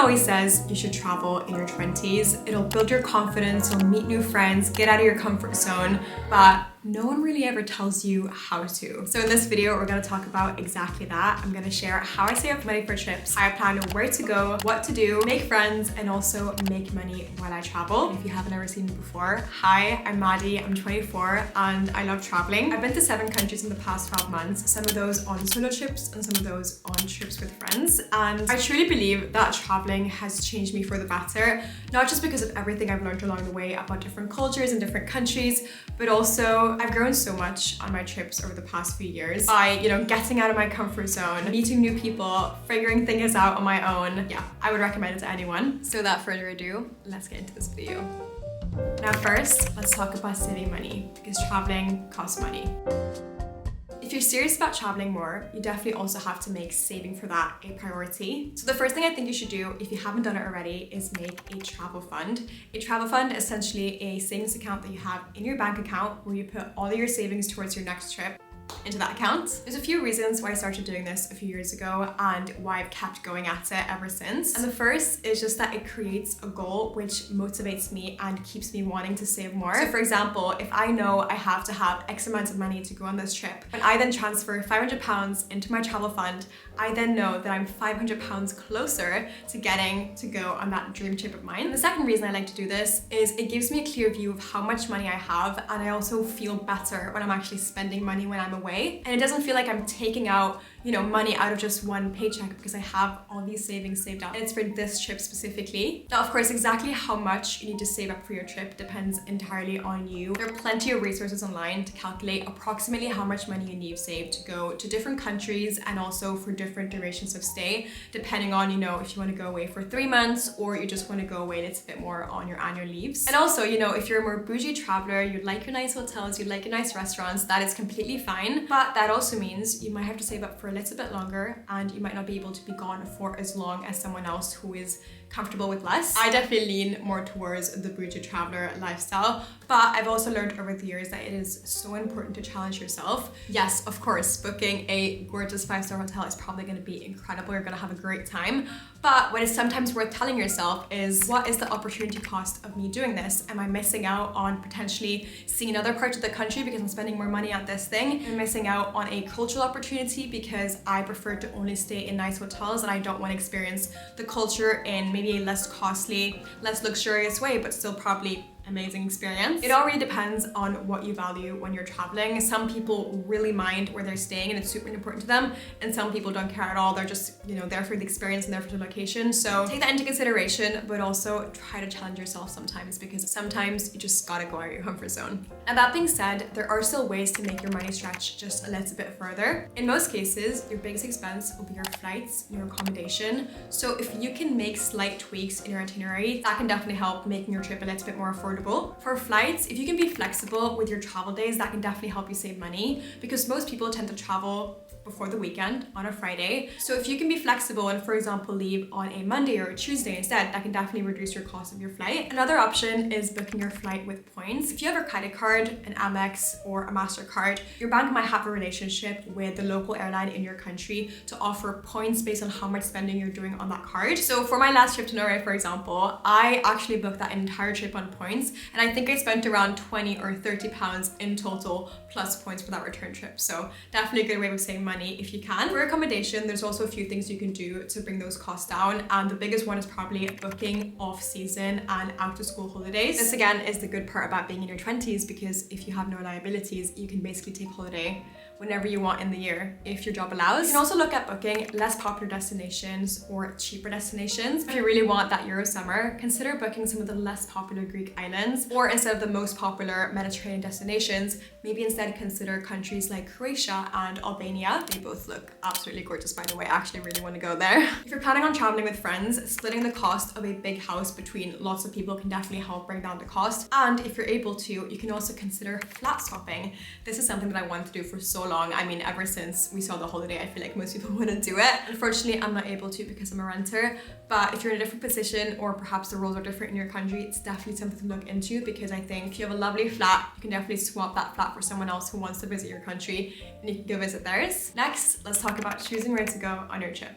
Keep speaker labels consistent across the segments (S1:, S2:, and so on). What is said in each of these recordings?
S1: always says you should travel in your 20s. It'll build your confidence, you'll meet new friends, get out of your comfort zone, but no one really ever tells you how to. So in this video, we're gonna talk about exactly that. I'm gonna share how I save up money for trips, how I plan where to go, what to do, make friends, and also make money while I travel. If you haven't ever seen me before, hi, I'm Maddie, I'm 24, and I love traveling. I've been to 7 countries in the past 12 months, some of those on solo trips and some of those on trips with friends. And I truly believe that traveling has changed me for the better, not just because of everything I've learned along the way about different cultures and different countries, but also I've grown so much on my trips over the past few years by, getting out of my comfort zone, meeting new people, figuring things out on my own. Yeah, I would recommend it to anyone. So without further ado, let's get into this video. Now first, let's talk about saving money, because traveling costs money. If you're serious about traveling more, you definitely also have to make saving for that a priority. So the first thing I think you should do, if you haven't done it already, is make a travel fund. A travel fund is essentially a savings account that you have in your bank account where you put all of your savings towards your next trip into that account. There's a few reasons why I started doing this a few years ago and why I've kept going at it ever since. And the first is just that it creates a goal which motivates me and keeps me wanting to save more. So for example, if I know I have to have X amount of money to go on this trip, when I then transfer £500 into my travel fund, I then know that I'm £500 closer to getting to go on that dream trip of mine. And the second reason I like to do this is it gives me a clear view of how much money I have, and I also feel better when I'm actually spending money when I'm away. And it doesn't feel like I'm taking out money out of just one paycheck because I have all these savings saved up. And it's for this trip specifically. Now, of course, exactly how much you need to save up for your trip depends entirely on you. There are plenty of resources online to calculate approximately how much money you need saved to go to different countries and also for different durations of stay, depending on, if you want to go away for 3 months or you just want to go away a little bit more on your annual leaves. And also, if you're a more bougie traveler, you'd like your nice hotels, you'd like your nice restaurants, that is completely fine. But that also means you might have to save up for a little bit longer and you might not be able to be gone for as long as someone else who is comfortable with less. I definitely lean more towards the bougie traveler lifestyle, but I've also learned over the years that it is so important to challenge yourself. Yes, of course, booking a gorgeous 5-star hotel is probably going to be incredible. You're going to have a great time. But what is sometimes worth telling yourself is, what is the opportunity cost of me doing this? Am I missing out on potentially seeing other parts of the country because I'm spending more money on this thing? Am I missing out on a cultural opportunity because I prefer to only stay in nice hotels and I don't want to experience the culture in maybe a less costly, less luxurious way, but still probably amazing experience? It all really depends on what you value when you're traveling. Some people really mind where they're staying and it's super important to them, and some people don't care at all. They're just, there for the experience and there for the location. So take that into consideration, but also try to challenge yourself sometimes, because sometimes you just gotta go out of your comfort zone. And that being said, there are still ways to make your money stretch just a little bit further. In most cases, your biggest expense will be your flights and your accommodation. So if you can make slight tweaks in your itinerary, that can definitely help making your trip a little bit more affordable. For flights, if you can be flexible with your travel days, that can definitely help you save money, because most people tend to travel before the weekend on a Friday. So if you can be flexible and, for example, leave on a Monday or a Tuesday instead, that can definitely reduce your cost of your flight. Another option is booking your flight with points. If you have a credit card, an Amex or a MasterCard, your bank might have a relationship with the local airline in your country to offer points based on how much spending you're doing on that card. So for my last trip to Norway, for example, I actually booked that entire trip on points, and I think I spent around 20 or 30 pounds in total plus points for that return trip. So definitely a good way of saving money if you can. For accommodation, there's also a few things you can do to bring those costs down, and the biggest one is probably booking off season and out of school holidays. This again is the good part about being in your 20s, because if you have no liabilities, you can basically take holiday whenever you want in the year if your job allows. You can also look at booking less popular destinations or cheaper destinations. If you really want that Euro summer, consider booking some of the less popular Greek islands, or instead of the most popular Mediterranean destinations, maybe instead consider countries like Croatia and Albania. They both look absolutely gorgeous, by the way. I actually really want to go there. If you're planning on traveling with friends, splitting the cost of a big house between lots of people can definitely help bring down the cost. And if you're able to, you can also consider flat swapping. This is something that I wanted to do for so long. I mean, ever since we saw The Holiday, I feel like most people wouldn't do it. Unfortunately, I'm not able to because I'm a renter, but if you're in a different position or perhaps the rules are different in your country, it's definitely something to look into, because I think if you have a lovely flat, you can definitely swap that flat for someone else who wants to visit your country and you can go visit theirs. Next, let's talk about choosing where to go on your trip.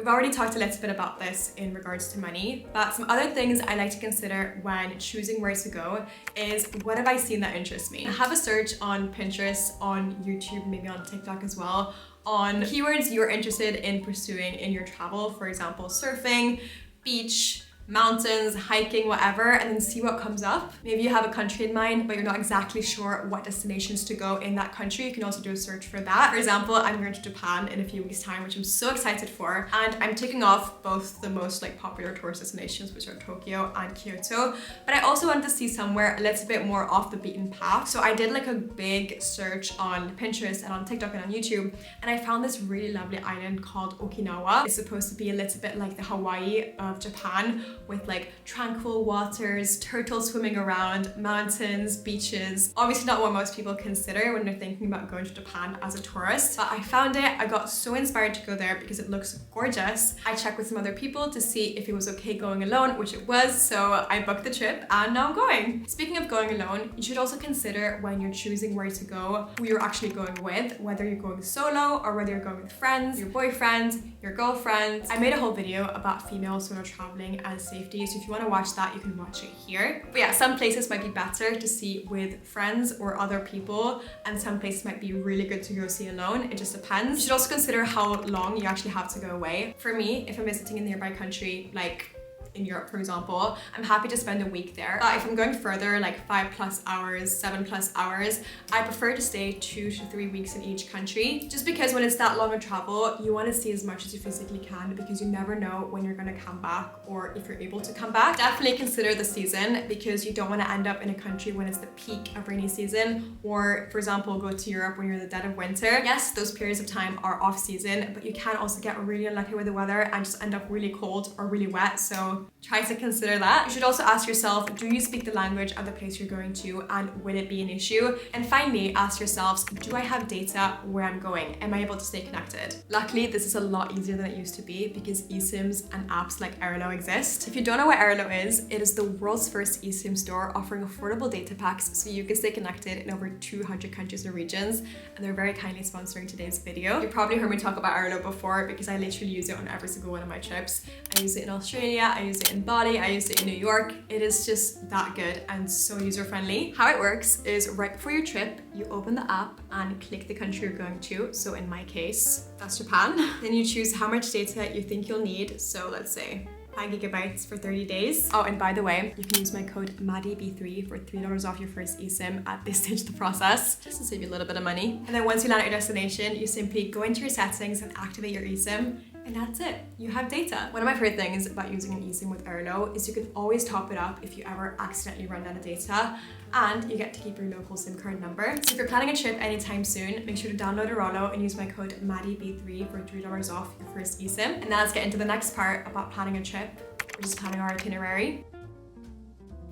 S1: We've already talked a little bit about this in regards to money, but some other things I like to consider when choosing where to go is what have I seen that interests me. Have a search on Pinterest, on YouTube, maybe on TikTok as well, on keywords you're interested in pursuing in your travel. For example, surfing, beach, mountains, hiking, whatever, and then see what comes up. Maybe you have a country in mind, but you're not exactly sure what destinations to go in that country. You can also do a search for that. For example, I'm going to Japan in a few weeks' time, which I'm so excited for. And I'm ticking off both the most popular tourist destinations, which are Tokyo and Kyoto. But I also wanted to see somewhere a little bit more off the beaten path. So I did a big search on Pinterest and on TikTok and on YouTube, and I found this really lovely island called Okinawa. It's supposed to be a little bit like the Hawaii of Japan, with tranquil waters, turtles swimming around, mountains, beaches. Obviously not what most people consider when they're thinking about going to Japan as a tourist, but I found it. I got so inspired to go there because it looks gorgeous. I checked with some other people to see if it was okay going alone, which it was, so I booked the trip and now I'm going. Speaking of going alone, you should also consider when you're choosing where to go, who you're actually going with, whether you're going solo or whether you're going with friends, your boyfriend, your girlfriend. I made a whole video about female solo traveling and safety, so if you want to watch that, you can watch it here. But yeah, some places might be better to see with friends or other people, and some places might be really good to go see alone. It just depends. You should also consider how long you actually have to go away. For me, if I'm visiting a nearby country, like in Europe, for example, I'm happy to spend a week there. But if I'm going further, 5+ hours, 7+ hours, I prefer to stay 2 to 3 weeks in each country. Just because when it's that long a travel, you want to see as much as you physically can, because you never know when you're going to come back or if you're able to come back. Definitely consider the season, because you don't want to end up in a country when it's the peak of rainy season, or for example, go to Europe when you're in the dead of winter. Yes, those periods of time are off season, but you can also get really unlucky with the weather and just end up really cold or really wet. So try to consider that. You should also ask yourself, do you speak the language of the place you're going to, and will it be an issue? And finally, ask yourselves, do I have data where I'm going? Am I able to stay connected? Luckily, this is a lot easier than it used to be, because eSIMs and apps like Airlo exist. If you don't know what Airlo is, it is the world's first eSIM store offering affordable data packs so you can stay connected in over 200 countries and regions, and they're very kindly sponsoring today's video. You probably heard me talk about Airlo before, because I literally use it on every single one of my trips. I use it in Australia, I use it in Bali, I used it in New York. It is just that good and so user-friendly. How it works is right before your trip, you open the app and click the country you're going to. So in my case, that's Japan. Then you choose how much data you think you'll need. So let's say 5 gigabytes for 30 days. Oh, and by the way, you can use my code MaddieB3 for $3 off your first eSIM at this stage of the process, just to save you a little bit of money. And then once you land at your destination, you simply go into your settings and activate your eSIM. And that's it, you have data. One of my favorite things about using an eSIM with Airlo is you can always top it up if you ever accidentally run out of data, and you get to keep your local SIM card number. So if you're planning a trip anytime soon, make sure to download Airlo and use my code MaddieB3 for $3 off your first eSIM. And now let's get into the next part about planning a trip, which is planning our itinerary.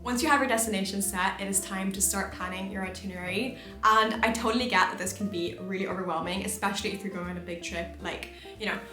S1: Once you have your destination set, it is time to start planning your itinerary. And I totally get that this can be really overwhelming, especially if you're going on a big trip,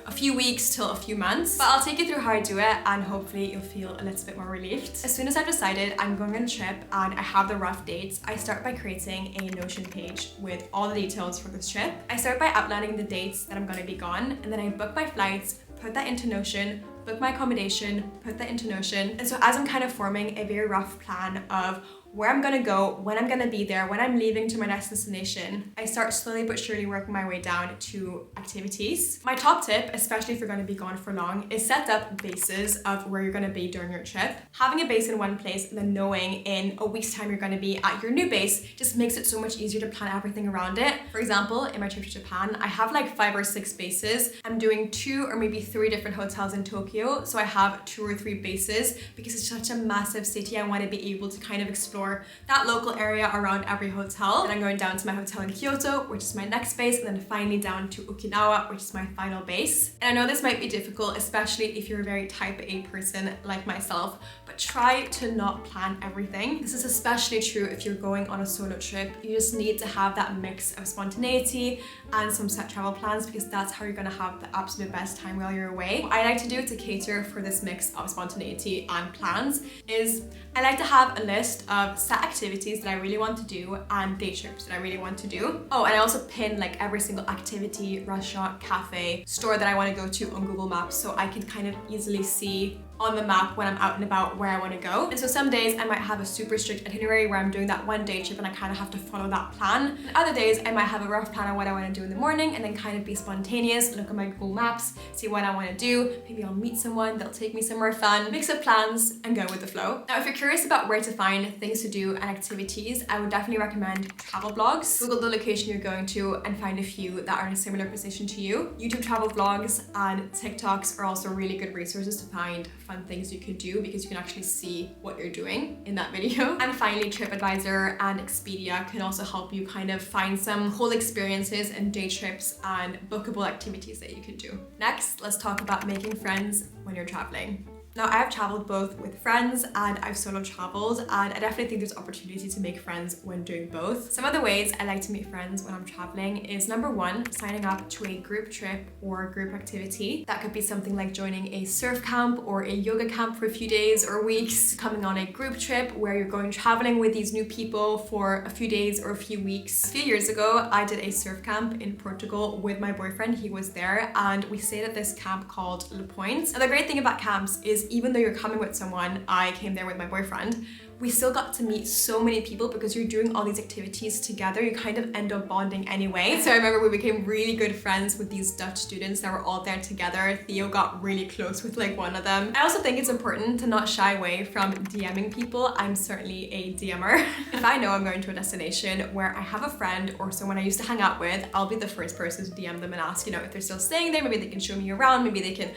S1: a few weeks till a few months. But I'll take you through how I do it, and hopefully you'll feel a little bit more relieved. As soon as I've decided I'm going on a trip and I have the rough dates, I start by creating a Notion page with all the details for this trip. I start by outlining the dates that I'm going to be gone, and then I book my flights, put that into Notion, book my accommodation, put that into Notion. And so as I'm kind of forming a very rough plan of where I'm gonna go, when I'm gonna be there, when I'm leaving to my next destination, I start slowly but surely working my way down to activities. My top tip, especially if you're gonna be gone for long, is set up bases of where you're gonna be during your trip. Having a base in one place and then knowing in a week's time you're gonna be at your new base just makes it so much easier to plan everything around it. For example, in my trip to Japan, I have 5 or 6 bases. I'm doing 2 or maybe 3 different hotels in Tokyo, so I have 2 or 3 bases because it's such a massive city. I want to be able to kind of explore that local area around every hotel. And I'm going down to my hotel in Kyoto, which is my next base, and then finally down to Okinawa, which is my final base. And I know this might be difficult, especially if you're a very type A person like myself, but try to not plan everything. This is especially true if you're going on a solo trip. You just need to have that mix of spontaneity and some set travel plans, because that's how you're gonna have the absolute best time while you're away. What I like to do to cater for this mix of spontaneity and plans is I like to have a list of have set activities that I really want to do and day trips that I really want to do. Oh, and I also pin like every single activity, restaurant, cafe, store that I want to go to on Google Maps, so I can kind of easily see on the map when I'm out and about where I want to go. And so some days I might have a super strict itinerary where I'm doing that one day trip and I kind of have to follow that plan. And other days I might have a rough plan on what I want to do in the morning and then kind of be spontaneous, look at my Google Maps, see what I want to do. Maybe I'll meet someone, they'll take me somewhere fun, mix up plans and go with the flow. Now, if you're curious about where to find things to do and activities, I would definitely recommend travel blogs. Google the location you're going to and find a few that are in a similar position to you. YouTube travel vlogs and TikToks are also really good resources to find fun things you could do because you can actually see what you're doing in that video. And finally, TripAdvisor and Expedia can also help you kind of find some cool experiences and day trips and bookable activities that you can do. Next, let's talk about making friends when you're traveling. Now, I've traveled both with friends and I've solo traveled, and I definitely think there's opportunity to make friends when doing both. Some of the ways I like to meet friends when I'm traveling is number one, signing up to a group trip or group activity. That could be something like joining a surf camp or a yoga camp for a few days or weeks, coming on a group trip where you're going traveling with these new people for a few days or a few weeks. A few years ago, I did a surf camp in Portugal with my boyfriend. He was there and we stayed at this camp called Le Point. And the great thing about camps is even though you're coming with someone, I came there with my boyfriend, we still got to meet so many people because you're doing all these activities together. You kind of end up bonding anyway. So I remember we became really good friends with these Dutch students that were all there together. Theo got really close with like one of them. I also think it's important to not shy away from DMing people. I'm certainly a DMer. If I know I'm going to a destination where I have a friend or someone I used to hang out with, I'll be the first person to DM them and ask, if they're still staying there, maybe they can show me around, maybe they can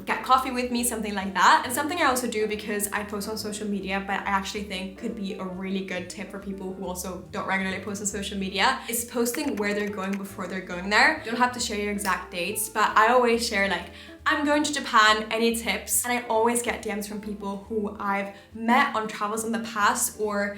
S1: get coffee with me, something like that. And something I also do because I post on social media, but I actually think could be a really good tip for people who also don't regularly post on social media, is posting where they're going before they're going there. You don't have to share your exact dates, but I always share like, I'm going to Japan, any tips? And I always get DMs from people who I've met on travels in the past or,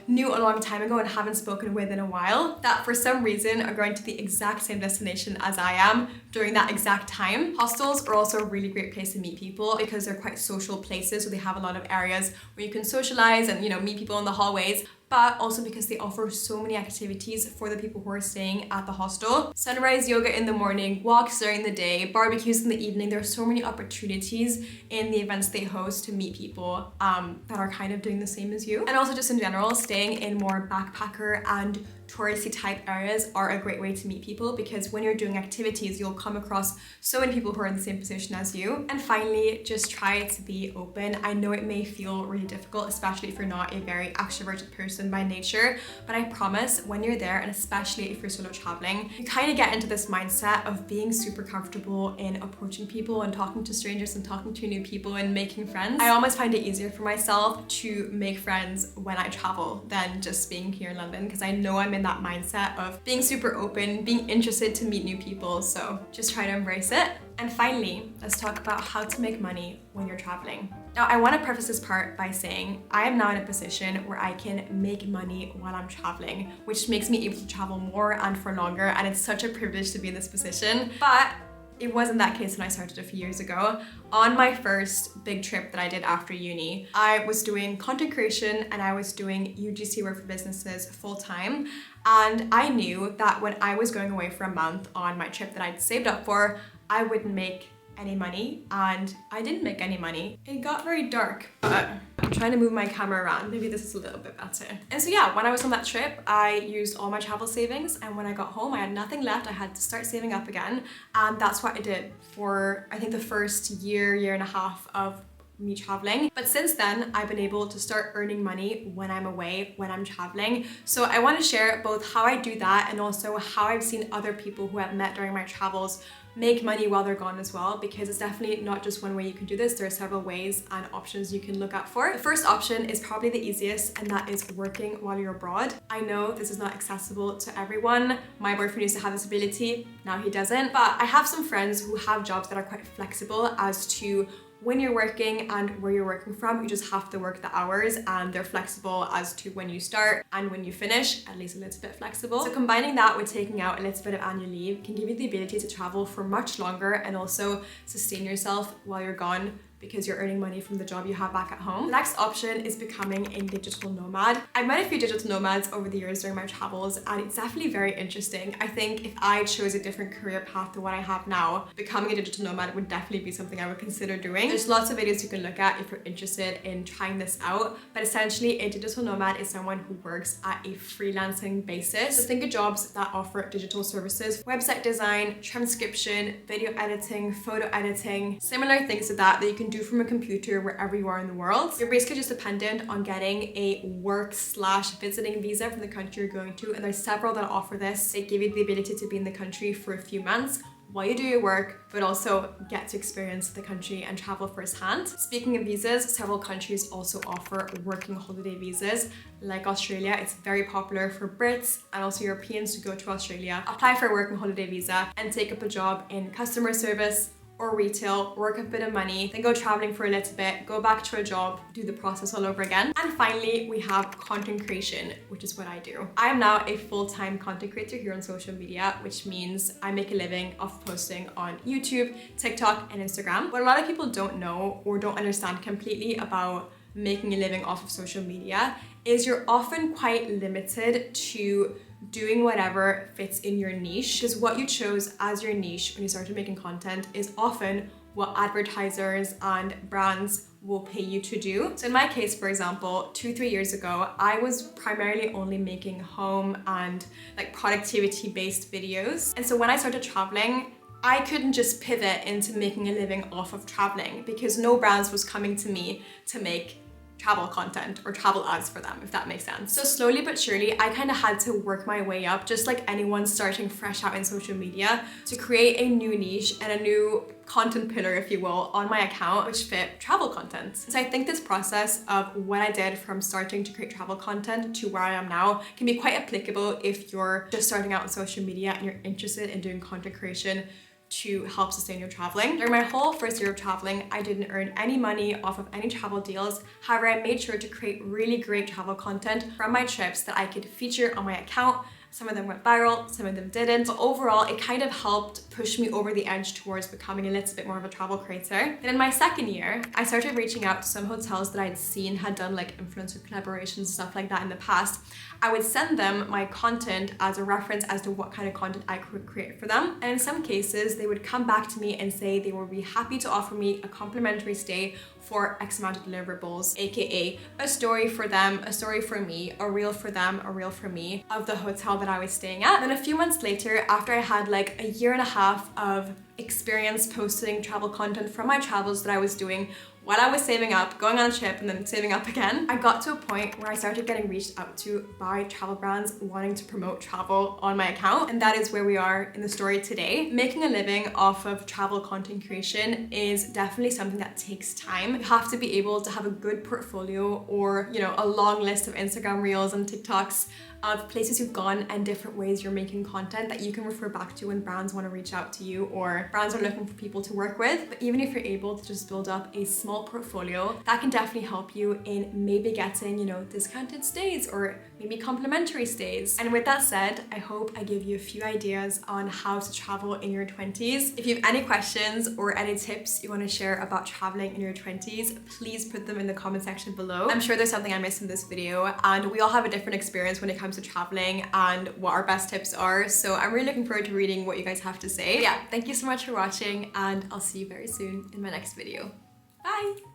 S1: knew a long time ago and haven't spoken with in a while that for some reason are going to the exact same destination as I am during that exact time. Hostels are also a really great place to meet people because they're quite social places. So they have a lot of areas where you can socialize and, meet people in the hallways, but also because they offer so many activities for the people who are staying at the hostel. Sunrise yoga in the morning, walks during the day, barbecues in the evening. There are so many opportunities in the events they host to meet people that are kind of doing the same as you. And also just in general, staying in more backpacker and touristy type areas are a great way to meet people because when you're doing activities, you'll come across so many people who are in the same position as you. And finally, just try to be open. I know it may feel really difficult, especially if you're not a very extroverted person by nature, but I promise when you're there, and especially if you're solo traveling, you kind of get into this mindset of being super comfortable in approaching people and talking to strangers and talking to new people and making friends. I almost find it easier for myself to make friends when I travel than just being here in London because I know I'm in that mindset of being super open, being interested to meet new people. So just try to embrace it. And finally, let's talk about how to make money when you're traveling. Now, I want to preface this part by saying I am now in a position where I can make money while I'm traveling, which makes me able to travel more and for longer. And it's such a privilege to be in this position. But it wasn't that case when I started a few years ago. On my first big trip that I did after uni, I was doing content creation and I was doing UGC work for businesses full time. And I knew that when I was going away for a month on my trip that I'd saved up for, I wouldn't make any money, and I didn't make any money. It got very dark, but I'm trying to move my camera around. Maybe this is a little bit better. And so yeah, when I was on that trip, I used all my travel savings, and when I got home, I had nothing left. I had to start saving up again, and that's what I did for, I think, the first year and a half of me traveling. But since then, I've been able to start earning money when I'm away, when I'm traveling. So I want to share both how I do that and also how I've seen other people who I've met during my travels make money while they're gone as well, because it's definitely not just one way you can do this. There are several ways and options you can look out for. The first option is probably the easiest, and that is working while you're abroad. I know this is not accessible to everyone. My boyfriend used to have this ability, now he doesn't, but I have some friends who have jobs that are quite flexible as to when you're working and where you're working from. You just have to work the hours, and they're flexible as to when you start and when you finish, at least a little bit flexible. So combining that with taking out a little bit of annual leave can give you the ability to travel for much longer and also sustain yourself while you're gone because you're earning money from the job you have back at home. The next option is becoming a digital nomad. I've met a few digital nomads over the years during my travels, and it's definitely very interesting. I think if I chose a different career path to what I have now, becoming a digital nomad would definitely be something I would consider doing. There's lots of videos you can look at if you're interested in trying this out, but essentially a digital nomad is someone who works at a freelancing basis. So think of jobs that offer digital services, website design, transcription, video editing, photo editing, similar things to that you can do from a computer wherever you are in the world. You're basically just dependent on getting a work/visiting visa from the country you're going to, and there's several that offer this. They give you the ability to be in the country for a few months while you do your work, but also get to experience the country and travel firsthand. Speaking of visas, several countries also offer working holiday visas. Like Australia, it's very popular for Brits and also Europeans to go to Australia, apply for a working holiday visa, and take up a job in customer service or retail, work a bit of money, then go traveling for a little bit, go back to a job, do the process all over again. And finally, we have content creation, which is what I do. I am now a full-time content creator here on social media, which means I make a living off posting on YouTube, TikTok, and Instagram. What a lot of people don't know or don't understand completely about making a living off of social media is you're often quite limited to doing whatever fits in your niche, because what you chose as your niche when you started making content is often what advertisers and brands will pay you to do. So in my case, for example, 2-3 years ago, I was primarily only making home and like productivity based videos. And so when I started traveling, I couldn't just pivot into making a living off of traveling because no brands was coming to me to make travel content or travel ads for them, if that makes sense. So slowly but surely, I kind of had to work my way up, just like anyone starting fresh out in social media, to create a new niche and a new content pillar, if you will, on my account, which fit travel content. So I think this process of what I did from starting to create travel content to where I am now can be quite applicable if you're just starting out on social media and you're interested in doing content creation to help sustain your traveling. During my whole first year of traveling, I didn't earn any money off of any travel deals. However, I made sure to create really great travel content from my trips that I could feature on my account. Some of them went viral, some of them didn't. But overall, it kind of helped push me over the edge towards becoming a little bit more of a travel creator. Then in my second year, I started reaching out to some hotels that I'd seen had done like influencer collaborations, stuff like that in the past. I would send them my content as a reference as to what kind of content I could create for them. And in some cases, they would come back to me and say they would be happy to offer me a complimentary stay for X amount of deliverables, aka a story for them, a story for me, a reel for them, a reel for me of the hotel that I was staying at. Then a few months later, after I had like a year and a half of experience posting travel content from my travels that I was doing while I was saving up, going on a trip and then saving up again, I got to a point where I started getting reached out to by travel brands wanting to promote travel on my account. And that is where we are in the story today. Making a living off of travel content creation is definitely something that takes time. You have to be able to have a good portfolio or, you know, a long list of Instagram reels and TikToks of places you've gone and different ways you're making content that you can refer back to when brands want to reach out to you or brands are looking for people to work with. But even if you're able to just build up a small portfolio, that can definitely help you in maybe getting, you know, discounted stays or maybe complimentary stays. And with that said, I hope I give you a few ideas on how to travel in your 20s. If you have any questions or any tips you want to share about traveling in your 20s, please put them in the comment section below. I'm sure there's something I missed in this video, and we all have a different experience when it comes to traveling and what our best tips are. So I'm really looking forward to reading what you guys have to say. But yeah, thank you so much for watching, and I'll see you very soon in my next video. Bye!